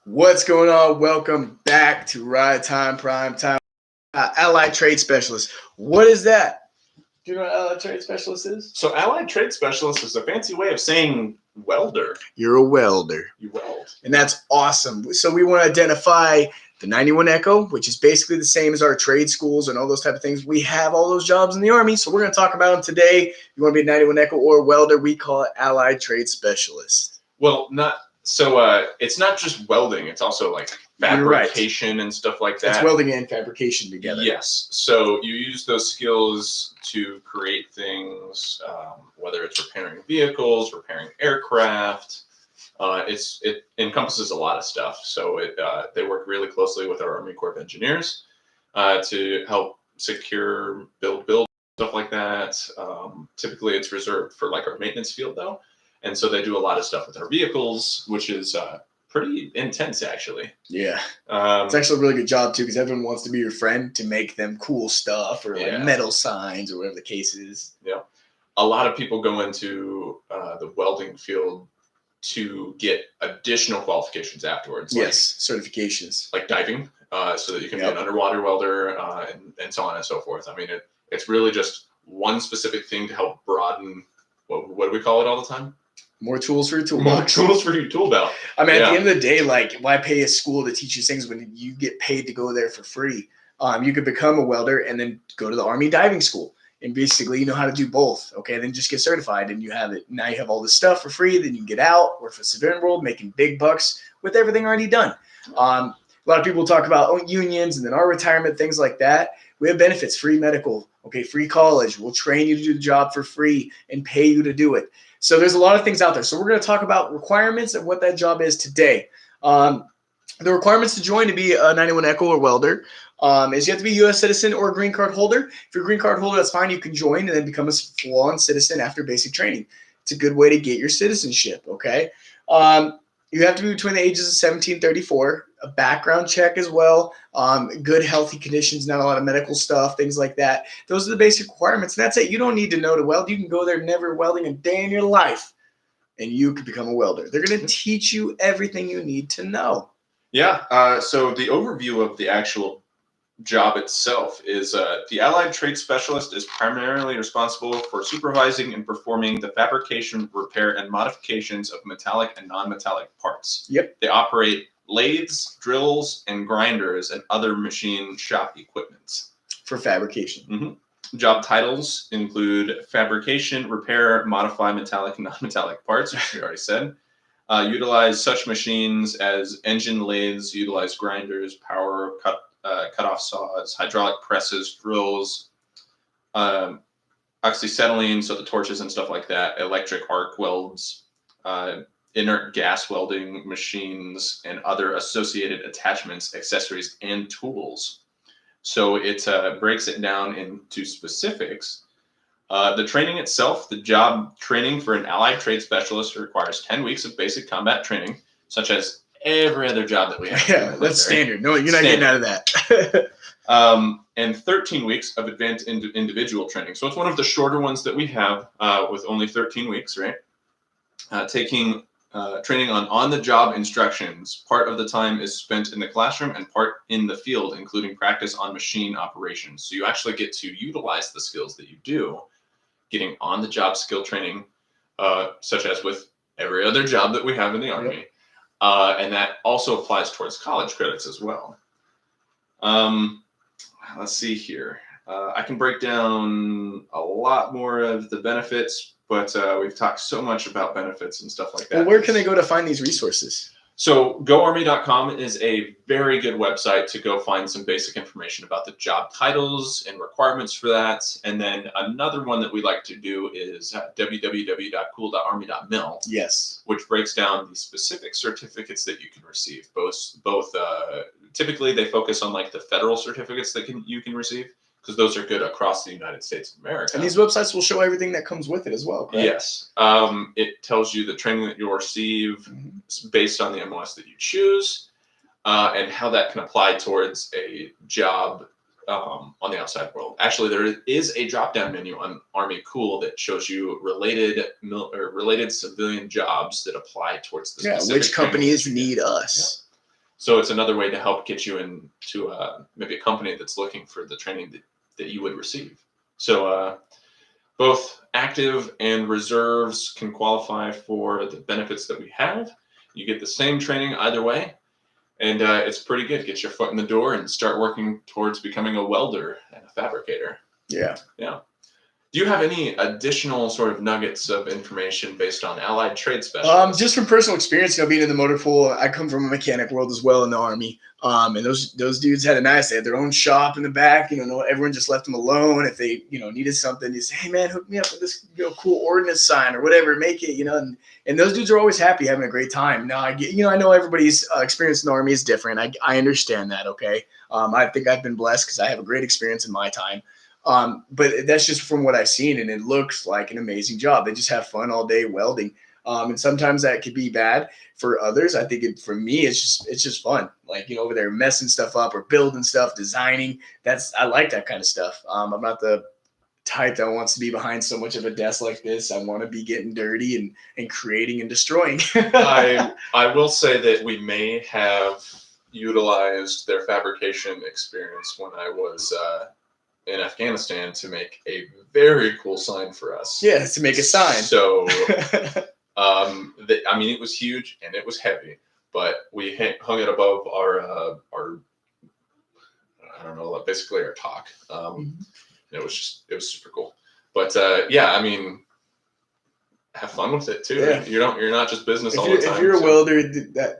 What's going on? Welcome back to Ride Time Prime Time. Allied Trade Specialist. What is that? Do you know what Allied Trade Specialist is? So allied trade specialist is a fancy way of saying welder. You're a welder. You weld. And that's awesome. So we want to identify the 91 Echo, which is basically the same as our trade schools and all those type of things. We have all those jobs in the Army, so we're going to talk about them today. You want to be a 91 Echo or a welder, we call it Allied Trade Specialist. Well, it's not just welding, it's also like fabrication and stuff like that. It's welding and fabrication together. Yes. So you use those skills to create things, whether it's repairing vehicles, repairing aircraft. It encompasses a lot of stuff. So they work really closely with our Army Corps of Engineers to help secure, build stuff like that. Typically, it's reserved for like our maintenance field though, and so they do a lot of stuff with our vehicles, which is pretty intense actually. Yeah, it's actually a really good job too because everyone wants to be your friend to make them cool stuff or like metal signs or whatever the case is. Yeah, a lot of people go into the welding field to get additional qualifications afterwards. Yes, certifications. Like diving, so that you can be an underwater welder and so on and so forth. I mean, it's really just one specific thing to help broaden, what do we call it all the time? More tools for your toolbox. More tools for your tool belt. I mean, at the end of the day, like, why pay a school to teach you things when you get paid to go there for free? You could become a welder and then go to the Army diving school. And basically, you know how to do both. Okay, then just get certified and you have it. Now you have all this stuff for free. Then you get out, work for the civilian world, making big bucks with everything already done. A lot of people talk about unions and then our retirement, things like that. We have benefits, free medical, okay, free college. We'll train you to do the job for free and pay you to do it. So there's a lot of things out there. So we're going to talk about requirements and what that job is today. The requirements to join to be a 91 Echo or welder is you have to be a U.S. citizen or a green card holder. If you're a green card holder, that's fine. You can join and then become a full-on citizen after basic training. It's a good way to get your citizenship, okay? You have to be between the ages of 17 and 34, a background check as well, good healthy conditions, not a lot of medical stuff, things like that. Those are the basic requirements, and that's it. You don't need to know to weld. You can go there never welding a day in your life, and you can become a welder. They're going to teach you everything you need to know. Yeah, so the overview of the actual job itself is the Allied Trade Specialist is primarily responsible for supervising and performing the fabrication, repair, and modifications of metallic and non-metallic parts. Yep. They operate lathes, drills, and grinders and other machine shop equipment. For fabrication. Mm-hmm. Job titles include fabrication, repair, modify metallic and non-metallic parts, which we already said. Utilize such machines as engine lathes, utilize grinders, power cut-off saws, hydraulic presses, drills, oxyacetylene, so the torches and stuff like that, electric arc welds, inert gas welding machines, and other associated attachments, accessories, and tools. So it breaks it down into specifics. The training itself, the job training for an Allied Trade Specialist requires 10 weeks of basic combat training, such as every other job that we have. Yeah, that's standard. No, you're not getting out of that. And 13 weeks of advanced individual training. So it's one of the shorter ones that we have with only 13 weeks, right? Taking training on-the-job instructions. Part of the time is spent in the classroom and part in the field, including practice on machine operations. So you actually get to utilize the skills that you do, getting on-the-job skill training, such as with every other job that we have in the Army. Yep. And that also applies towards college credits as well. Let's see here. I can break down a lot more of the benefits, but we've talked so much about benefits and stuff like that. Well, where can they go to find these resources? So GoArmy.com is a very good website to go find some basic information about the job titles and requirements for that. And then another one that we like to do is www.cool.army.mil. Yes. Which breaks down the specific certificates that you can receive. Both typically they focus on like the federal certificates that you can receive, because those are good across the United States of America. And these websites will show everything that comes with it as well, correct? Yes. It tells you the training that you'll receive based on the MOS that you choose, and how that can apply towards a job on the outside world. Actually, there is a drop-down menu on Army Cool that shows you related civilian jobs that apply towards the specific which companies need us. So it's another way to help get you into maybe a company that's looking for the training that you would receive. So both active and reserves can qualify for the benefits that we have. You get the same training either way, and it's pretty good. Get your foot in the door and start working towards becoming a welder and a fabricator. Yeah. Yeah. Do you have any additional sort of nuggets of information based on allied trade specialists? Just from personal experience, being in the motor pool, I come from a mechanic world as well in the Army. And those dudes had they had their own shop in the back. Everyone just left them alone. If they, needed something, you say, hey man, hook me up with this, cool ordnance sign or whatever, make it, and those dudes are always happy, having a great time. Now I get, I know everybody's experience in the Army is different. I understand that. Okay. I think I've been blessed because I have a great experience in my time. But that's just from what I've seen, and it looks like an amazing job. They just have fun all day welding. And sometimes that could be bad for others. I think for me, it's just fun. Like, over there messing stuff up or building stuff, designing. I like that kind of stuff. I'm not the type that wants to be behind so much of a desk like this. I want to be getting dirty and creating and destroying. I will say that we may have utilized their fabrication experience when I was in Afghanistan to make a very cool sign for us. Yeah, to make a sign. So, it was huge and it was heavy, but we hung it above our I don't know, basically our talk. It was super cool. But have fun with it too. Yeah. You're not just business all the time. If you're a welder,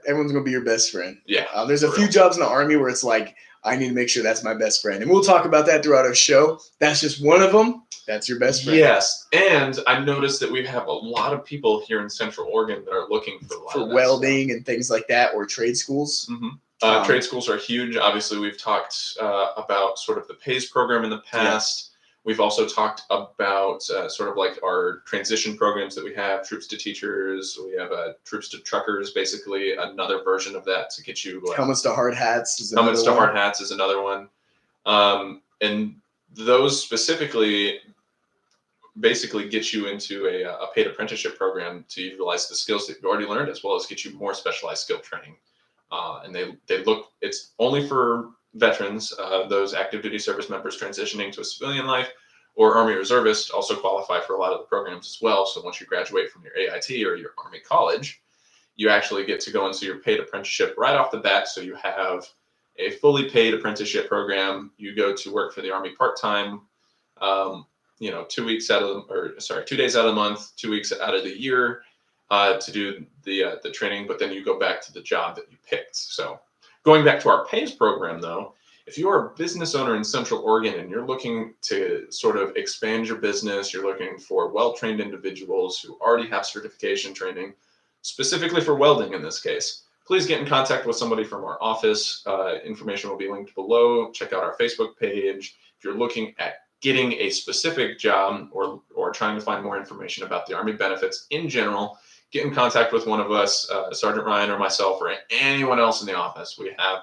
everyone's gonna be your best friend. Yeah. There's a few jobs in the Army where it's like, I need to make sure that's my best friend. And we'll talk about that throughout our show. That's just one of them. That's your best friend. Yes. And I noticed that we have a lot of people here in Central Oregon that are looking for welding and things like that, or trade schools. Mm-hmm. Trade schools are huge. Obviously, we've talked about sort of the PAYS program in the past. Yeah. We've also talked about sort of like our transition programs that we have, troops to teachers. We have troops to truckers, basically another version of that to get you. Helmets to hard hats. Hard hats is another one. And those specifically basically get you into a paid apprenticeship program to utilize the skills that you've already learned, as well as get you more specialized skill training. And it's only for veterans, those active duty service members transitioning to a civilian life, or Army reservists also qualify for a lot of the programs as well. So once you graduate from your AIT or your Army college, you actually get to go into your paid apprenticeship right off the bat. So you have a fully paid apprenticeship program. You go to work for the Army part-time, 2 days out of the month, 2 weeks out of the year, to do the training, but then you go back to the job that you picked. So going back to our PAYS program, though, if you are a business owner in Central Oregon and you're looking to sort of expand your business, you're looking for well-trained individuals who already have certification training, specifically for welding in this case, please get in contact with somebody from our office. Information will be linked below. Check out our Facebook page. If you're looking at getting a specific job or trying to find more information about the Army benefits in general, get in contact with one of us, Sergeant Ryan or myself, or anyone else in the office. We have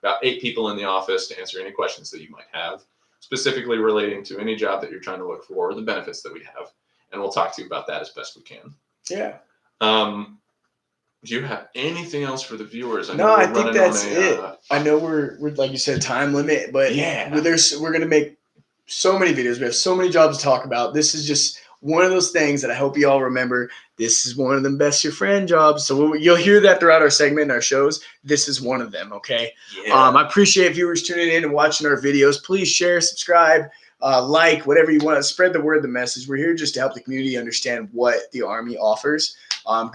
about 8 people in the office to answer any questions that you might have, specifically relating to any job that you're trying to look for, or the benefits that we have. And we'll talk to you about that as best we can. Yeah. Do you have anything else for the viewers? I think that's it. I know we're like you said, time limit, but yeah, we're gonna make so many videos. We have so many jobs to talk about. This is just one of those things that I hope you all remember. This is one of them best your friend jobs. So you'll hear that throughout our segment and our shows. This is one of them. Okay. Yeah. I appreciate viewers tuning in and watching our videos. Please share, subscribe, like, whatever you want. Spread the word, the message. We're here just to help the community understand what the Army offers.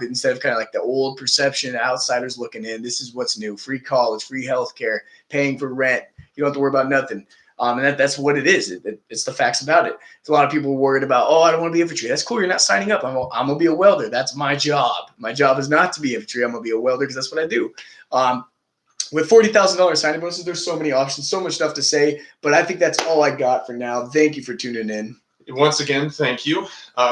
Instead of kind of like the old perception, outsiders looking in, this is what's new. Free college, free healthcare, paying for rent. You don't have to worry about nothing. And that's what it is. It's the facts about it. There's a lot of people worried about, I don't want to be infantry. That's cool. You're not signing up. I'm going to be a welder. That's my job. My job is not to be infantry. I'm going to be a welder because that's what I do. With $40,000 signing bonuses, there's so many options, so much stuff to say. But I think that's all I got for now. Thank you for tuning in. Once again, thank you.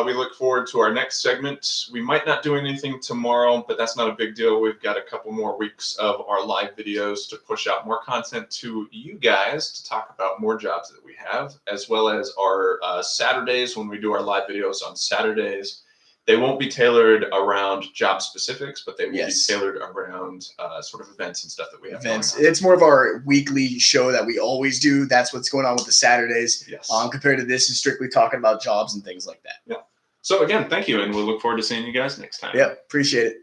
We look forward to our next segment. We might not do anything tomorrow, but that's not a big deal. We've got a couple more weeks of our live videos to push out more content to you guys to talk about more jobs that we have, as well as our Saturdays when we do our live videos on Saturdays. They won't be tailored around job specifics, but they will Yes. be tailored around sort of events and stuff that we have Events. going on. It's more of our weekly show that we always do. That's what's going on with the Saturdays. Yes. Compared to this is strictly talking about jobs and things like that. So again, thank you, and we'll look forward to seeing you guys next time. Yep. Appreciate it.